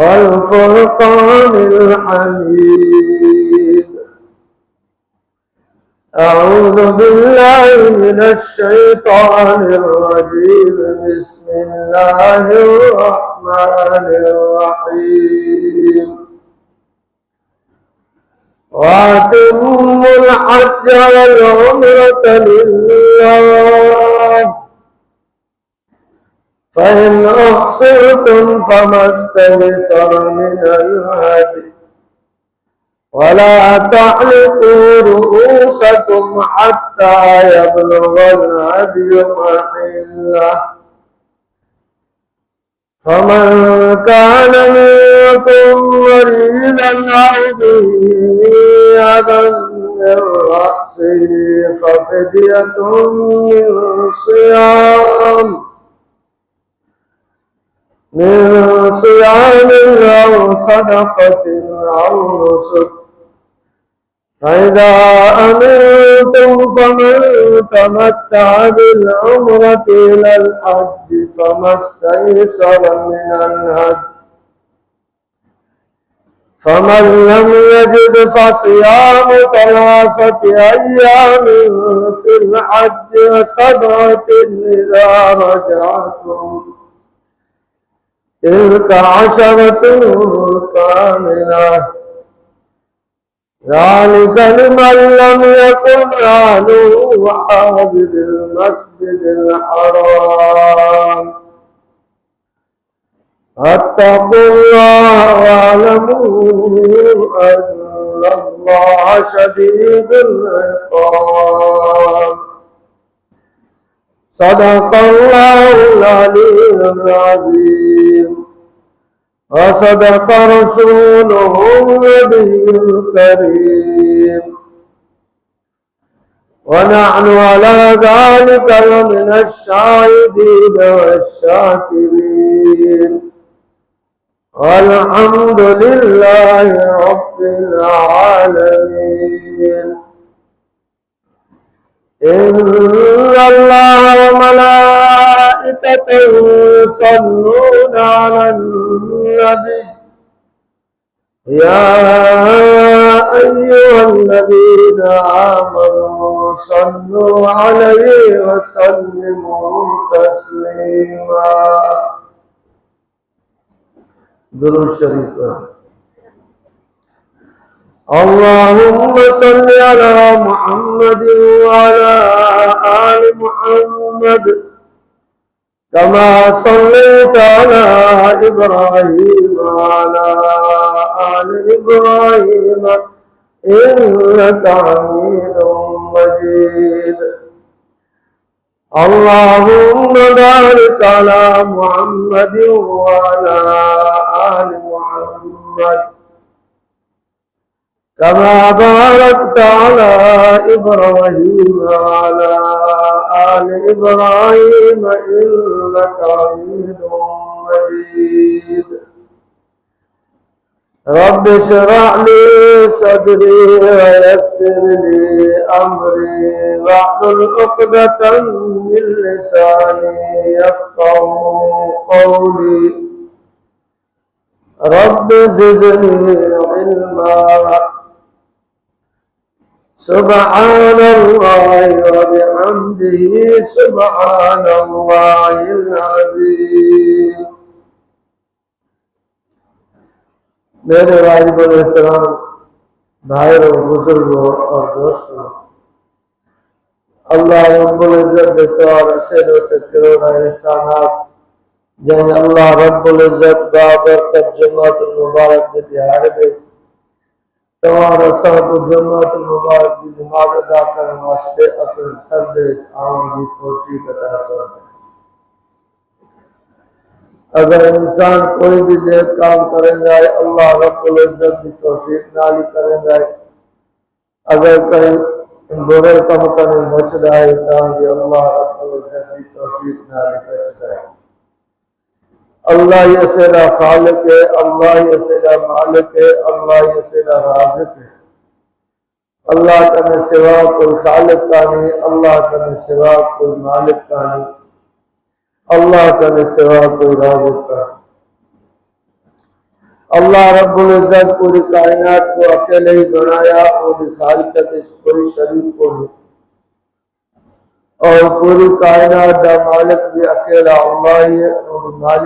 والفرقان الحميد. أعوذ بالله من الشيطان الرجيم. بسم الله الرحمن الرحيم. وأتموا الحج والعمرة لله، فإن أحصرتم فما استيسر من الهدي، ولا تحلقوا رؤوسكم حتى يبلغ الهدي محله، فمن كان منكم مريضا أو به أذى من رأسه ففدية من صيام أو صدقة أو نسك، فإذا أمنتم فمن تمتع بالعمرة إلى الحج فما استيسر من الهدي، فمن لم يجد فصيام 3 أيام في الحج و7 إذا رجعتم، تلك 10 كاملة، ذلك لمن لم يكن أهله حاضر المسجد الحرام. اتقوا الله واعلموا أن الله شديد العقاب. صدق الله العلي العظيم، وصدق رسوله النبي الكريم، ونحن على ذلك لمن الشاهدين والشاكرين، والحمد لله رب العالمين. إن الله وملائكته يصلون على النبي، يا أيها الذين آمنوا صلوا عليه وسلموا تسليما. درود شريف. اللهم صل على محمد وعلى آل محمد كما صليت على إبراهيم وعلى آل إبراهيم إنك حميد مجيد. اللهم بارك على محمد وعلى آل محمد كما باركت على إبراهيم وعلى آل إبراهيم إنك حميد مجيد. رب اشرح لي صدري ويسر لي أمري واحلل عقدة من لساني يفقهوا قولي. رب زدني علما. سبحان الله وبحمده سبحان الله العظيم. मेरे वाजिब एहतराम भाइयों, बुजुर्गों और दोस्तों, अल्लाह रब्बुल इज्जत के तौर से करोड़ एहसानात जब अल्लाह रब्बुल इज्जत बाबरकत जुम्मतुल मुबारक के दिहाड़े में तमाम को जुम्मतुल मुबारक की नमाज अदा करने वास्ते अपने घर दे आने की तौफीक अता फरमाए। अगर इंसान कोई भी नेक काम करेगा अल्लाह रब्बुल इज्जत की तौफीक नाल करेगा। अगर कहीं बुरे काम करने बचदा है ताकि अल्लाह रब्बुल इज्जत की तौफीक नाल बचदा है। अल्लाह ये सेरा खालिक है, अल्लाह ये सेरा मालिक है, अल्लाह ये सेरा राज़िक है। अल्लाह का सिवा कोई खालिक का नहीं, अल्लाह का सिवा कोई मालिक का नहीं, अल्लाह का सिवा कोई राज़िक का। اللہ رب العزت پوری کائنات کو اکیلے ہی بنایا اور خالقت کوئی شریک کو نہیں، اور پوری کائنات کا مالک بھی اکیلا اللہ ہی ہے، اور مالک